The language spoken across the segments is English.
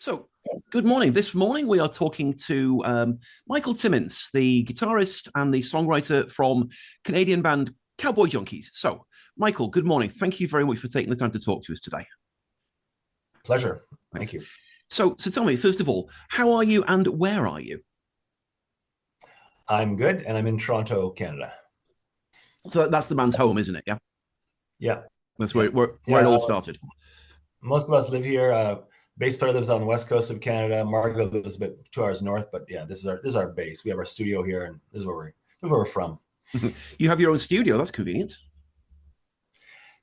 So, good morning. This morning we are talking to Michael Timmins, the guitarist and the songwriter from Canadian band Cowboy Junkies. So, Michael, good morning. Thank you very much for taking the time to talk to us today. Pleasure. Thanks. Thank you. So tell me, first of all, how are you and where are you? I'm good, and I'm in Toronto, Canada. So that's the band's home, isn't it? Yeah, Yeah, that's yeah, where it yeah. all started. Most of us live here. Bass player lives on the west coast of Canada. Marco lives a bit 2 hours north, but yeah, this is our base. We have our studio here, and this is where we're from. You have your own studio. That's convenient.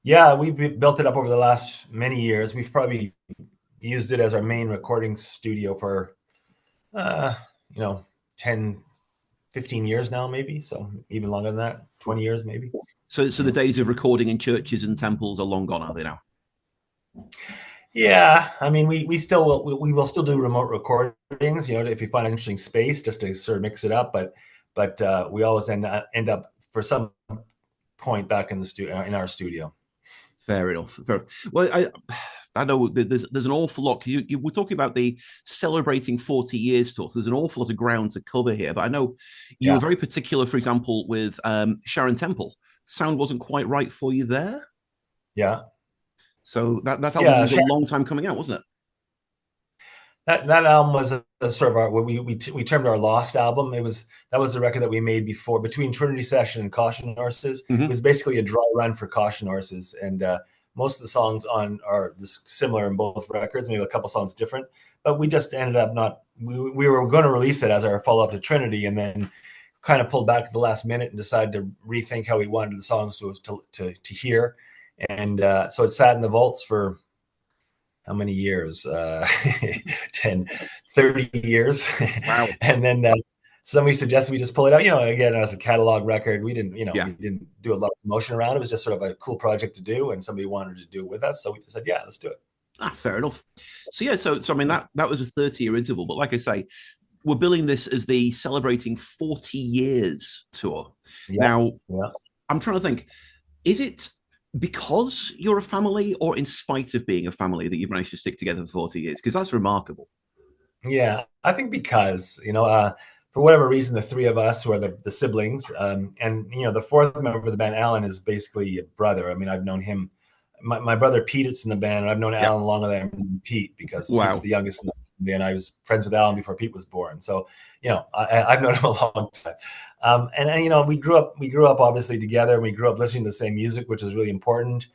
Yeah, we've built it up over the last many years. We've probably used it as our main recording studio for uh, you know 10, 15 years now, maybe. So even longer than that, 20 years maybe. So the Yeah. days of recording in churches and temples are long gone, are they now? Yeah, I mean, we still will still do remote recordings. If you find an interesting space, just to sort of mix it up. But we always end up for some point back in the studio in our studio. Fair enough. Well, I know there's an awful lot. You were talking about the celebrating 40 years tour. So there's an awful lot of ground to cover here. But I know you were Yeah, very particular, for example, with Sharon Temple. Sound wasn't quite right for you there. yeah, So that album yeah. was a Sure. long time coming out, wasn't it? That album was a sort of our what we termed our lost album. That was the record that we made before between Trinity Session and Caution Horses. It Hmm. was basically a dry run for Caution Horses, and most of the songs on are similar in both records. Maybe a couple songs different, but we just ended up not. We were going to release it as our follow up to Trinity, and then kind of pulled back at the last minute and decided to rethink how we wanted the songs to hear, and so it sat in the vaults for how many years? 10, 30 years. Wow. And then somebody suggested we just pull it out, again, as a catalog record. Yeah. We didn't do a lot of promotion around it. It was just sort of a cool project to do. And somebody wanted to do it with us. So we just said, yeah, let's do it. Fair enough. So yeah, so I mean that was a 30-year interval, but like I say, we're billing this as the celebrating 40 years tour. Yeah. Now, Yeah. I'm trying to think, is it because you're a family or in spite of being a family that you've managed to stick together for 40 years? Because that's remarkable. Yeah. I think because, for whatever reason, the three of us who are the siblings, and, the fourth member of the band, Alan, is basically a brother. I mean, I've known him. My brother Pete is in the band, and I've known Yeah. Alan longer than Pete because Pete's Wow. the youngest in the family, and I was friends with Alan before Pete was born. So, I've known him a long time. And we grew up obviously together, and we grew up listening to the same music, which is really important.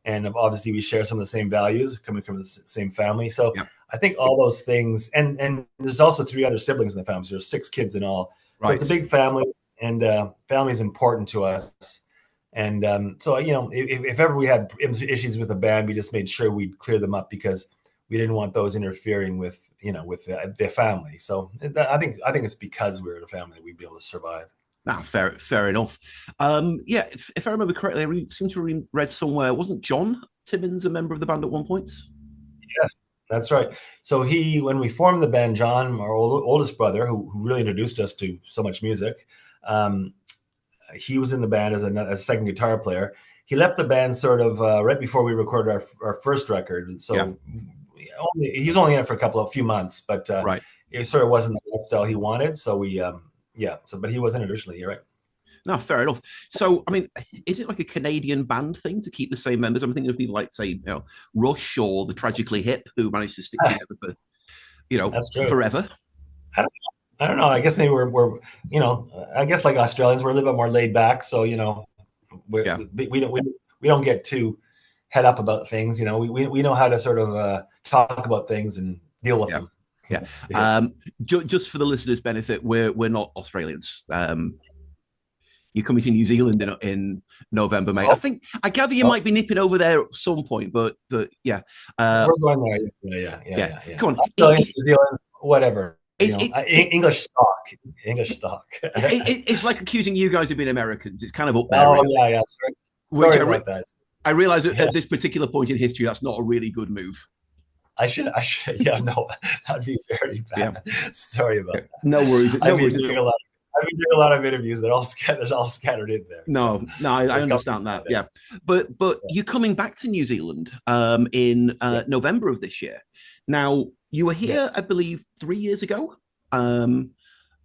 And obviously, we share some of the same values, coming from the same family. So, Yeah. I think all those things, and there's also three other siblings in the family. So there's six kids in all. So it's a Right. big family, and family is important to us. And so, if ever we had issues with the band, we just made sure we'd clear them up because we didn't want those interfering with their family. So I think it's because we're a family that we'd be able to survive. Fair enough. Yeah, if I remember correctly, I seem to have read somewhere, wasn't John Timmins a member of the band at one point? Yes, that's right. So when we formed the band, John, our oldest brother, who really introduced us to so much music, um, he was in the band as a second guitar player. He left the band sort of right before we recorded our first record. Yeah. So he's only in it for a few months, but Right. it sort of wasn't the lifestyle he wanted. So yeah. So, but he was in it originally. You're right. No, fair enough. So, I mean, is it like a Canadian band thing to keep the same members? I'm thinking of people like, say, Rush or the Tragically Hip, who managed to stick together for, That's true. forever. I don't, I don't know. I guess maybe I guess like Australians, we're a little bit more laid back. So, Yeah. we don't get too head up about things. We know how to sort of talk about things and deal with Yeah. them. Yeah. Yeah. Just for the listeners' benefit, we're not Australians. You're coming to New Zealand in November, mate. Oh, I gather you oh, might be nipping over there at some point, but yeah. we're going there. Yeah, yeah, Yeah. yeah, yeah. Come on. Australians, New Zealand, whatever. It's, it, it, English stock. English stock. it's like accusing you guys of being Americans. It's kind of up there, Oh, really. yeah, yeah. Sorry, Which sorry about that. I realize Yeah. at this particular point in history, that's not a really good move. I should. Yeah, no, that'd be very Yeah. bad. Sorry about that. No worries. No I've been worries at doing all. a lot of interviews that there's all scattered in there. So No, I they're coming understand that. there. Yeah, but Yeah. you're coming back to New Zealand in Yeah. November of this year. Now, You were here, I believe, 3 years ago. And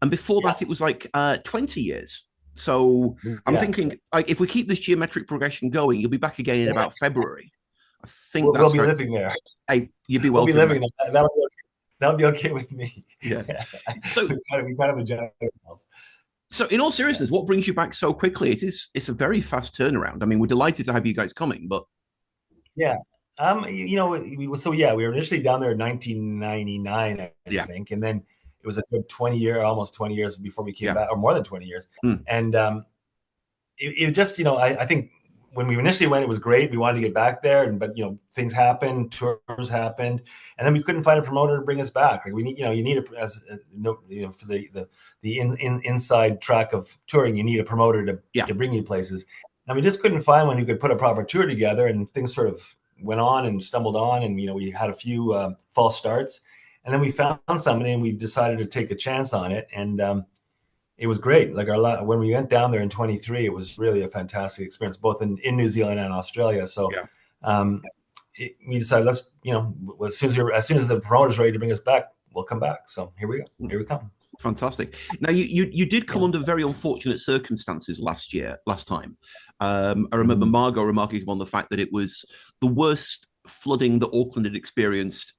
before that, it was like 20 years. So I'm thinking, like, if we keep this geometric progression going, you'll be back again in about February. I think we'll be living there. Hey, you'd be welcome. We'll be living there. That'll be okay with me. Yeah. So we kind of enjoy ourselves. So, in all seriousness, what brings you back so quickly? It's a very fast turnaround. I mean, we're delighted to have you guys coming, but yeah, we were initially down there in 1999, I think, and then it was a good almost 20 years before we came back, or more than 20 years. And it just, I think when we initially went, it was great. We wanted to get back there, but things happened, tours happened, and then we couldn't find a promoter to bring us back. Like we need, you need for the inside track of touring, you need a promoter to bring you places. And we just couldn't find one who could put a proper tour together. And things sort of went on and stumbled on, and we had a few false starts, and then we found somebody, and we decided to take a chance on it, and it was great. Like when we went down there in 23, it was really a fantastic experience, both in New Zealand and Australia. So we decided, let's, as soon as the promoter's ready to bring us back, we'll come back. So here we go. Here we come. Fantastic. Now you did come under very unfortunate circumstances last time. I remember Margot remarking on the fact that it was the worst flooding that Auckland had experienced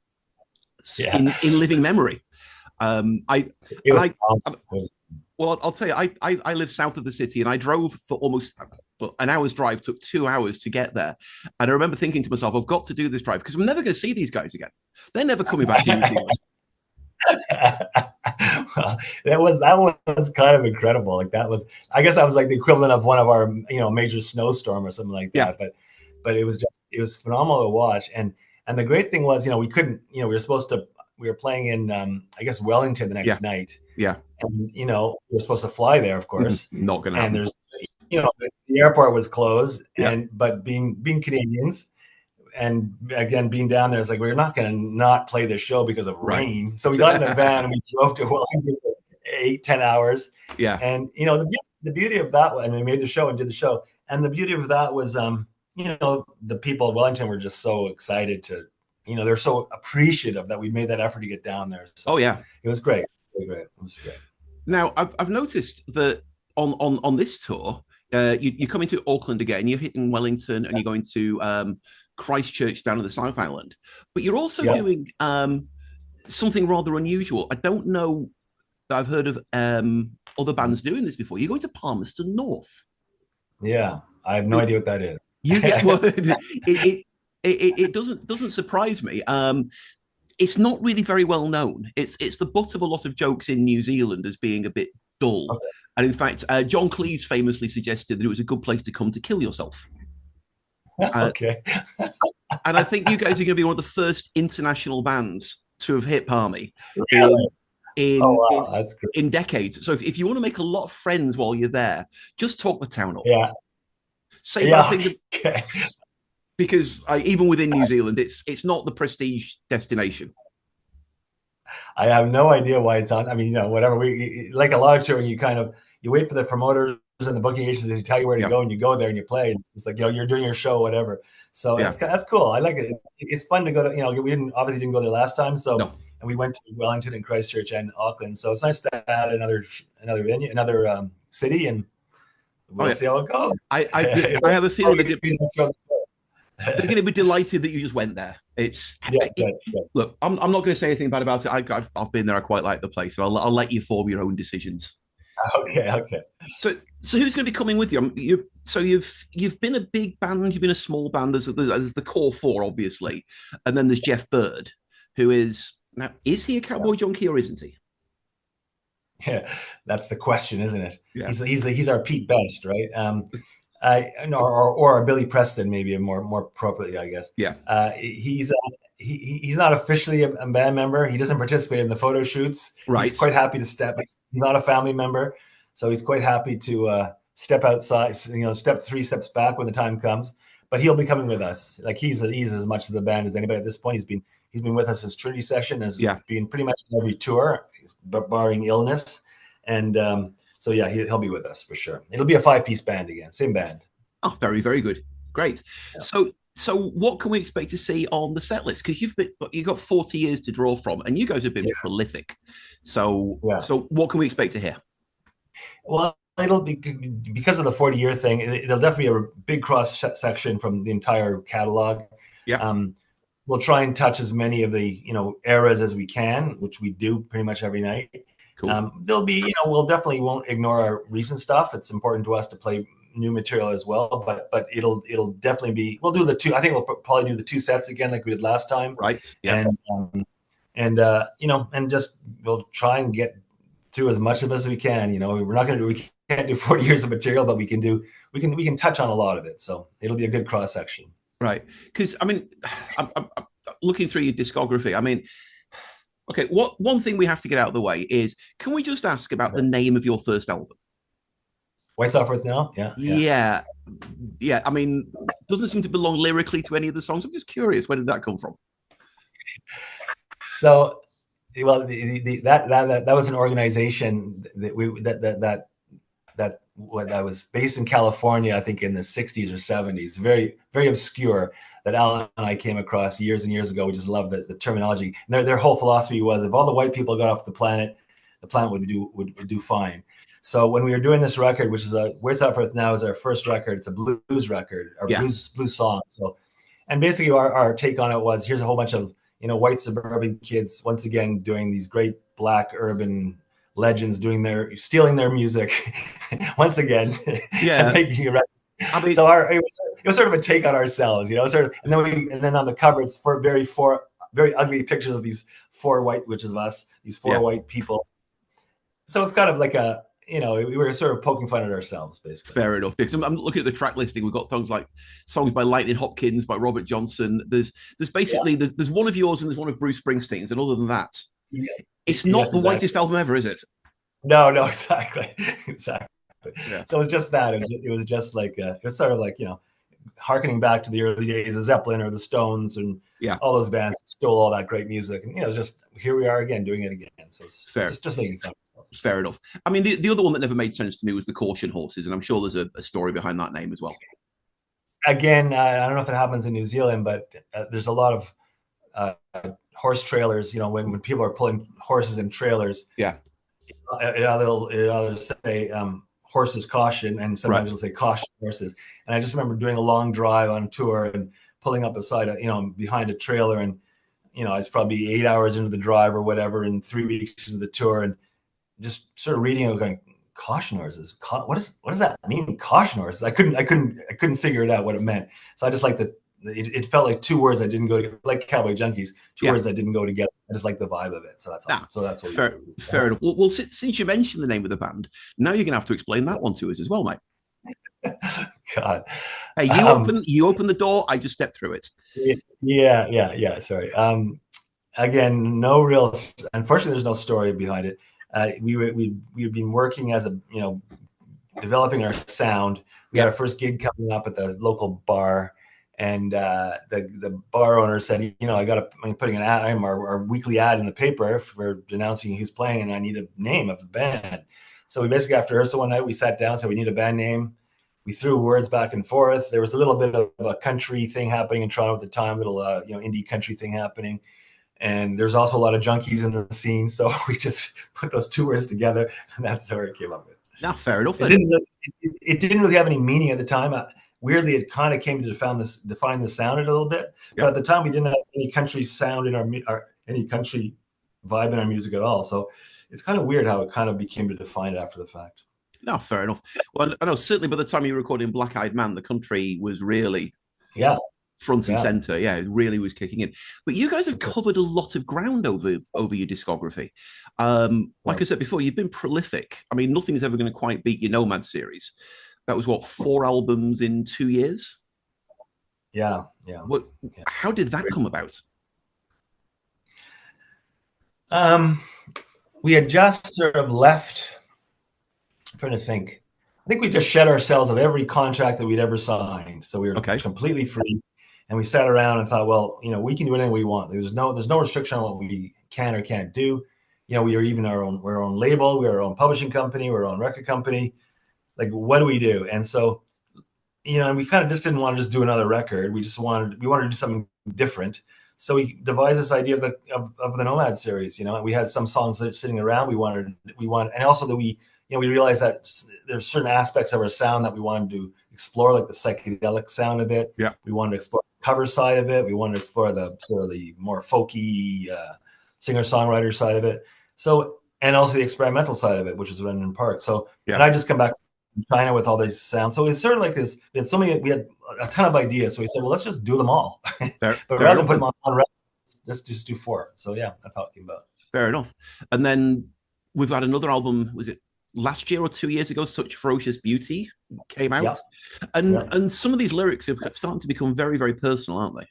in living memory. Well, I'll tell you, I live south of the city, and I drove for almost an hour's drive, took 2 hours to get there. And I remember thinking to myself, I've got to do this drive because I'm never going to see these guys again. They're never coming back to New Zealand. Well, that was kind of incredible. Like I guess that was like the equivalent of one of our, major snowstorm or something like that. Yeah. But it was phenomenal to watch. And the great thing was, we couldn't, we were playing in, I guess, Wellington the next night. Yeah. And, we were supposed to fly there, of course. Not going to happen. And the airport was closed. But being Canadians, and again, being down there, it's like, we're not going to not play this show because of rain. So we got in a van and we drove to Wellington for 8-10 hours. Yeah. And, the beauty of that, and we made the show and did the show. And the beauty of that was, the people of Wellington were just so excited to, they're so appreciative that we made that effort to get down there. So it was great. It was great. Now, I've noticed that on this tour, you're coming to Auckland again, you're hitting Wellington, and you're going to Christchurch down in the South Island. But you're also doing something rather unusual. I don't know that I've heard of other bands doing this before. You're going to Palmerston North. Yeah, I have no idea what that is. You get it doesn't surprise me. It's not really very well known. It's the butt of a lot of jokes in New Zealand as being a bit dull. Okay. And in fact, John Cleese famously suggested that it was a good place to come to kill yourself. Okay. And I think you guys are going to be one of the first international bands to have hit Palmy in decades. So if you want to make a lot of friends while you're there, just talk the town up. Yeah. Say bad things. Because even within New Zealand, it's not the prestige destination. I have no idea why it's on. I mean, whatever. We like a lot of touring, you wait for the promoters and the booking agencies to tell you where to go, and you go there and you play. And it's like, you're doing your show, whatever. So that's cool. I like it. It's fun to go to. We obviously didn't go there last time, so and we went to Wellington and Christchurch and Auckland. So it's nice to add another venue, another city, and we'll see how it goes. I have a feeling that they're going to be delighted that you just went there. Look, I'm not going to say anything bad about it. I've been there. I quite like the place. So I'll let you form your own decisions. Okay. So who's going to be coming with you? You've been a big band. You've been a small band. There's the core four, obviously, and then there's Jeff Bird, who is he a cowboy junkie or isn't he? Yeah, that's the question, isn't it? Yeah. He's our Pete Best, right? Or Billy Preston, maybe more appropriately, I guess. Yeah. He's not officially a band member. He doesn't participate in the photo shoots. Right. He's quite happy to step. He's not a family member, so he's quite happy to step outside. Step 3 steps back when the time comes. But he'll be coming with us. Like he's as much of the band as anybody at this point. He's been with us since Trinity Session. Has been pretty much on every tour, barring illness, and. So he'll be with us for sure. It'll be a 5-piece band again, same band. Oh, very, very good, great. Yeah. So what can we expect to see on the set list? Because you've got 40 years to draw from, and you guys have been prolific. So what can we expect to hear? Well, it'll be because of the 40-year thing. There'll definitely be a big cross section from the entire catalog. Yeah. We'll try and touch as many of the eras as we can, which we do pretty much every night. Cool. There'll be we'll definitely won't ignore our recent stuff. It's important to us to play new material as well, but it'll definitely be. We'll do the two. I think we'll probably do the two sets again like we did last time. Right. Yeah. And just we'll try and get through as much of it as we can. We're not going to we can't do 40 years of material, but we can touch on a lot of it. So it'll be a good cross section. Right. Because I mean, I'm looking through your discography. I mean, okay, one thing we have to get out of the way is, can we just ask about the name of your first album? White's Off Earth Now? Yeah. I mean, doesn't seem to belong lyrically to any of the songs. I'm just curious, where did that come from? So, well, that was an organization that was based in California, I think in the 60s or 70s, very, very obscure, that Alan and I came across years and years ago. We just loved the terminology. And their whole philosophy was, if all the white people got off the planet would do fine. So when we were doing this record, which is Where's That Earth Now, is our first record. It's a blues record, our blues song. So, and basically our take on it was, here's a whole bunch of white suburban kids once again doing these great black urban legends stealing their music once again. And making a record. I mean, so it was sort of a take on ourselves, and then on the cover it's four very ugly pictures of these four white, which is us, these four white people. So it's kind of like we were sort of poking fun at ourselves, basically. Fair enough. Because I'm looking at the track listing. We've got songs by Lightning Hopkins, by Robert Johnson. There's basically there's one of yours and there's one of Bruce Springsteen's, and other than that, it's not the whitest album ever, is it? No, exactly. Yeah. So it was just that. It was just like it was sort of like harkening back to the early days of Zeppelin or the Stones and all those bands stole all that great music, and just here we are again doing it again. So it's just making fun. Fair enough. I mean, the other one that never made sense to me was the Caution Horses, and I'm sure there's a story behind that name as well. Again, I don't know if it happens in New Zealand, but there's a lot of horse trailers. When people are pulling horses in trailers, it'll say horses caution, and sometimes it'll say caution horses. And I just remember doing a long drive on tour and pulling up beside behind a trailer, and I was probably 8 hours into the drive or whatever, and 3 weeks into the tour, and just sort of reading it, going, caution horses. What does that mean? Caution horses. I couldn't figure it out what it meant. So I just like it felt like two words that didn't go together, like Cowboy Junkies, two words that didn't go together. I just like the vibe of it. So that's all. So that's what fair enough. Well, since you mentioned the name of the band, now you're gonna have to explain that one to us as well, mate. God. Hey, you open the door, I just step through it. Yeah. Sorry. Again, unfortunately, there's no story behind it. We've been working as developing our sound. We had our first gig coming up at the local bar, and the bar owner said, I'm putting an ad, our weekly ad in the paper for announcing who's playing, and I need a name of the band. So we basically, after rehearsal one night, we sat down, said we need a band name. We threw words back and forth. There was a little bit of a country thing happening in Toronto at the time, little indie country thing happening. And there's also a lot of junkies in the scene. So we just put those two words together, and that's how it came up with. No, fair enough. It didn't really have any meaning at the time. Weirdly, it kind of came to define the sound a little bit. But at the time, we didn't have any country sound in any country vibe in our music at all. So it's kind of weird how it kind of became to define it after the fact. No, fair enough. Well, I know certainly by the time you were recording Black Eyed Man, the country was really front and center. Yeah, it really was kicking in. But you guys have covered a lot of ground over your discography. Like I said before, you've been prolific. I mean, nothing's ever going to quite beat your Nomad series. That was 4 albums in 2 years? Yeah. How did that come about? We had just sort of left. I'm trying to think. I think we just shed ourselves of every contract that we'd ever signed. So we were completely free. And we sat around and thought, well, we can do anything we want. There's no restriction on what we can or can't do. We are even we're our own label, we're our own publishing company, we're our own record company. Like, what do we do? And so, and we kind of just didn't want to just do another record. We wanted to do something different. So we devised this idea of the Nomad series. We had some songs that are sitting around. We wanted, and also that we realized that there's certain aspects of our sound that we wanted to explore, like the psychedelic sound of it. Yeah. We wanted to explore the cover side of it. We wanted to explore the sort of the more folky singer-songwriter side of it. So, and also the experimental side of it, which is Renton Park. So, and I just come back to China with all these sounds. So it's sort of like this. We had a ton of ideas. So we said, well, let's just do them all. But rather than put them on record, just do 4. So yeah, that's how it came about. Fair enough. And then we've had another album. Was it last year or 2 years ago? Such Ferocious Beauty came out, and some of these lyrics are starting to become very, very personal, aren't they?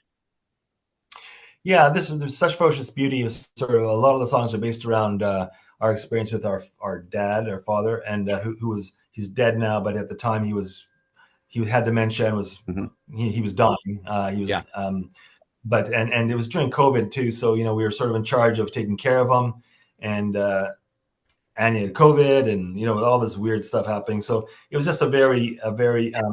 Yeah, there's Such Ferocious Beauty is sort of, a lot of the songs are based around our experience with our dad, our father, and he's dead now, but at the time he had dementia and was he was dying. But it was during COVID too, so we were sort of in charge of taking care of him, and he had COVID, and with all this weird stuff happening. So it was just a very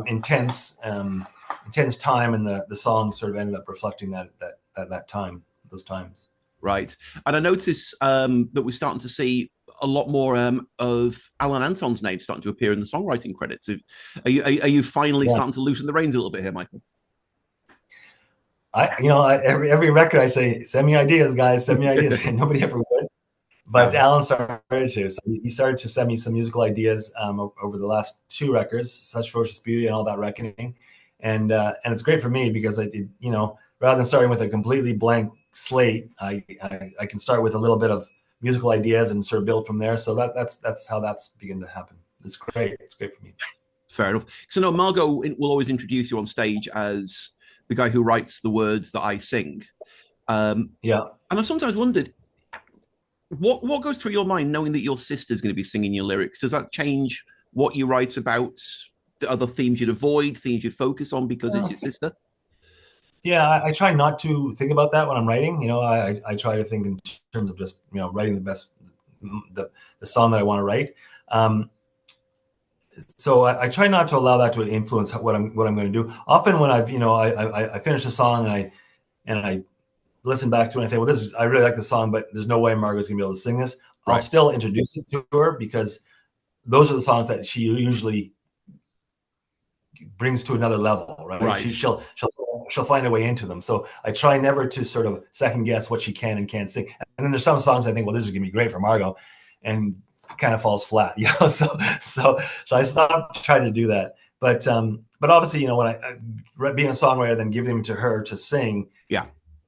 intense time, and the song sort of ended up reflecting that time, those times. Right. And I notice that we're starting to see a lot more of Alan Anton's name starting to appear in the songwriting credits. Are you finally starting to loosen the reins a little bit here, Michael? Every record I say, send me ideas, guys, send me ideas. And nobody ever would. But Alan started to. So he started to send me some musical ideas over the last 2 records, Such Ferocious Beauty and All That Reckoning. And it's great for me because rather than starting with a completely blank slate, I can start with a little bit of musical ideas and sort of build from there. So that's how that's begun to happen. It's great. It's great for me. Fair enough. So no, Margot will always introduce you on stage as the guy who writes the words that I sing. And I sometimes wondered, what goes through your mind knowing that your sister's going to be singing your lyrics? Does that change what you write about? The other themes you'd avoid, themes you'd focus on because it's your sister? Yeah, I try not to think about that when I'm writing. I try to think in terms of just writing the song that I want to write. So I try not to allow that to influence what I'm going to do. Often when I finish a song and I listen back to it and I think, well, I really like the song, but there's no way Margot's gonna be able to sing this. Right. I'll still introduce it to her because those are the songs that she usually brings to another level, right? She'll find a way into them. So I try never to sort of second guess what she can and can't sing. And then there's some songs I think, well, this is gonna be great for Margot, and it kind of falls flat, So I stopped trying to do that. But obviously, when I being a songwriter, then give them to her to sing,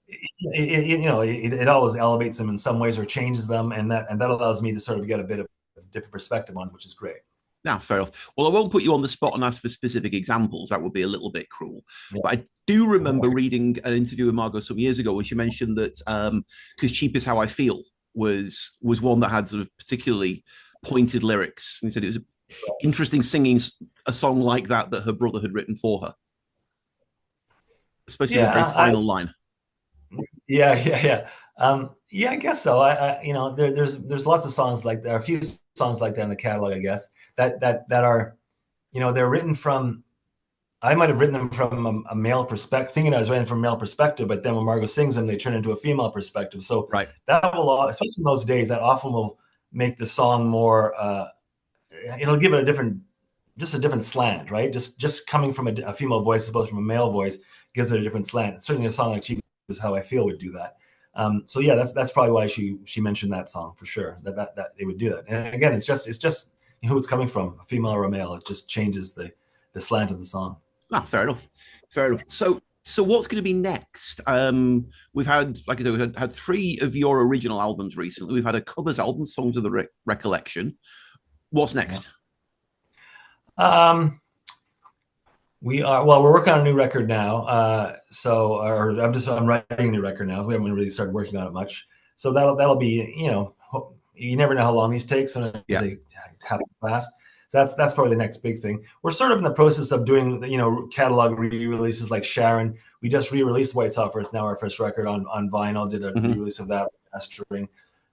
it always elevates them in some ways or changes them, and that allows me to sort of get a bit of a different perspective on it, which is great. Now, fair enough. Well, I won't put you on the spot and ask for specific examples. That would be a little bit cruel. Yeah. But I do remember reading an interview with Margot some years ago when she mentioned that because Cheap Is How I Feel was one that had sort of particularly pointed lyrics. And he said it was interesting singing a song like that her brother had written for her, especially the very final line. Yeah. I guess so. There's lots of songs like there are a few songs like that in the catalog, I guess, that are, they're written from, I might have written them from a male perspective, thinking I was writing from a male perspective, but then when Margot sings them, they turn into a female perspective. So that will, especially in those days, that often will make the song more, it'll give it a different slant, right? Just coming from a female voice as opposed from a male voice gives it a different slant. Certainly a song like Cheap Is How I Feel would do that. So yeah, that's probably why she mentioned that song for sure, that they would do that. And again, it's just who it's coming from, a female or a male. It just changes the slant of the song. Fair enough. So what's going to be next? We've had, like I said, we've had 3 of your original albums recently. We've had a covers album, Songs of the Recollection. What's next? We're working on a new record now. I'm writing a new record now. We haven't really started working on it much. So that'll be, you never know how long these take. So they happen fast. So that's probably the next big thing. We're sort of in the process of doing, catalog re-releases like Sharon. We just re-released White Software. It's now our first record on vinyl. Did a re-release of that mastering.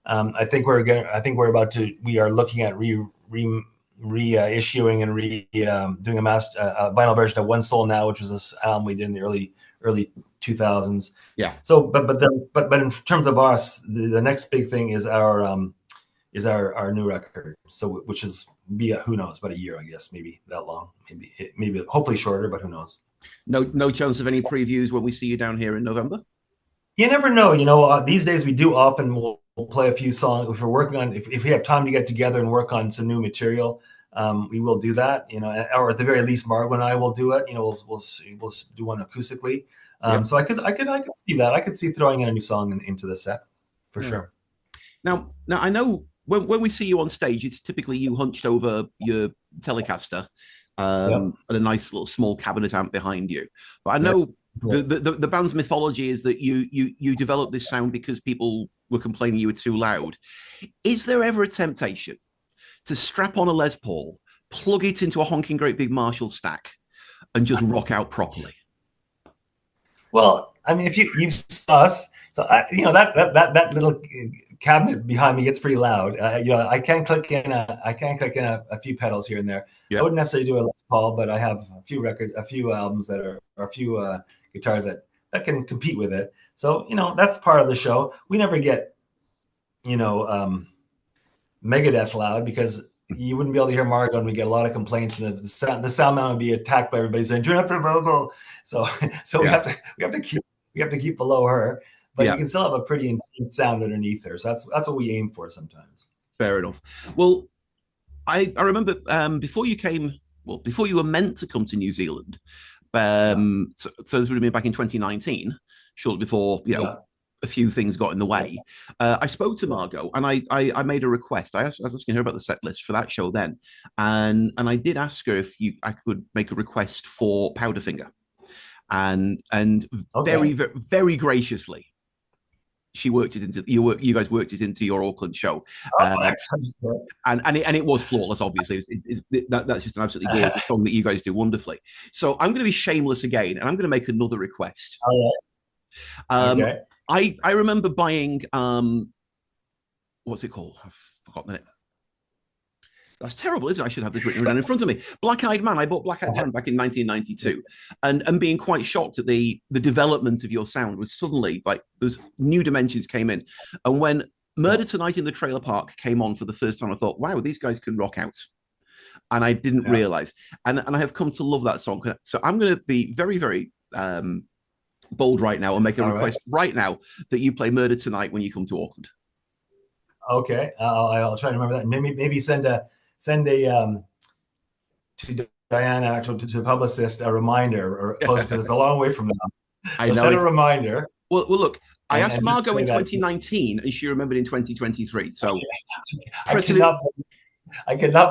We are looking at reissuing and doing a vinyl version of One Soul Now, which was this album we did in the early 2000s. Yeah. So, but in terms of us, the next big thing is our new record. So, which is who knows, about a year, I guess, maybe that long, maybe hopefully shorter, but who knows? No chance of any previews when we see you down here in November? You never know. These days we do often we'll play a few songs if we're working on if we have time to get together and work on some new material. We will do that, or at the very least, Margot and I will do it. We'll do one acoustically. So I could see that. I could see throwing in a new song into the set for sure. Now I know when we see you on stage, it's typically you hunched over your Telecaster and a nice little small cabinet amp behind you. But I know the band's mythology is that you developed this sound because people were complaining you were too loud. Is there ever a temptation to strap on a Les Paul, plug it into a honking great big Marshall stack, and just rock out properly? Well, I mean, if you've saw us, so that little cabinet behind me gets pretty loud. I can click in a few pedals here and there. I wouldn't necessarily do a Les Paul, but I have a few albums that are a few guitars that can compete with it. So that's part of the show. We never get Megadeth loud because you wouldn't be able to hear Margot, and we get a lot of complaints, and the sound man would be attacked by everybody saying turn up the vocal. So we have to keep below her, but you can still have a pretty intense sound underneath her. So that's what we aim for sometimes. Fair enough. Well, I remember before you were meant to come to New Zealand. So this would have been back in 2019, shortly before a few things got in the way. I spoke to Margot and I made a request. I was asking her about the set list for that show then, and I did ask her if I could make a request for Powderfinger, and very, very, very graciously she worked it into you guys worked it into your Auckland show, and it was flawless. Obviously, that's just an absolutely gorgeous song that you guys do wonderfully. So I'm going to be shameless again, and I'm going to make another request. Okay. I remember buying what's it called? I've forgotten the name. That's terrible, isn't it? I should have this written down in front of me. Black Eyed Man. I bought Black Eyed Man back in 1992, and being quite shocked at the development of your sound was suddenly like those new dimensions came in. And when Murder Tonight in the Trailer Park came on for the first time, I thought, wow, these guys can rock out. And I didn't realize. And I have come to love that song. So I'm going to be very, very bold right now and make a request right now that you play Murder Tonight when you come to Auckland. Okay, I'll try to remember that. Maybe send a to Diana, to the publicist, a reminder or post, because it's a long way from now. I know. Send a reminder. Well, look, I asked Margot in 2019 and she remembered in 2023. So I cannot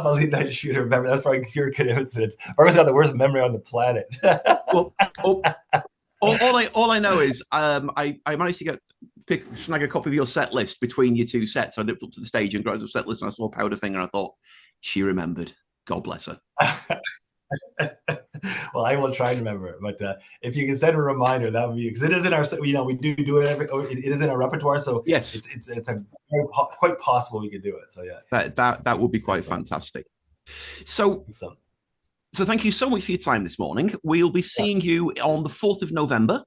believe that she remember. That's probably pure coincidence. Margot's got the worst memory on the planet. Well, all I know is I managed to snag a copy of your set list between your two sets. I dipped up to the stage and grabbed a set list and I saw Powderfinger and I thought, she remembered. God bless her. Well, I will try to remember it, but if you can send a reminder, that would be, because it is in our, we do it it is in our repertoire, so yes, it's quite possible we could do it. So yeah, that would be quite fantastic. So thank you so much for your time this morning. We'll be seeing you on the 4th of November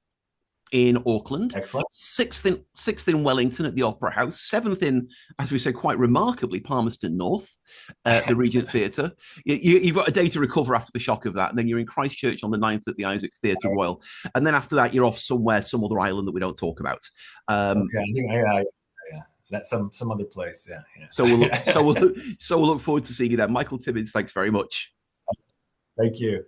in Auckland. Excellent. 6th in Wellington at the Opera House. 7th in, as we said, quite remarkably, Palmerston North, the Regent Theatre. You've got a day to recover after the shock of that, and then you're in Christchurch on the 9th at the Isaac Theatre Royal, and then after that you're off somewhere, some other island that we don't talk about. That's some other place. Yeah. So we'll look forward to seeing you there. Michael Timmins, thanks very much. Thank you.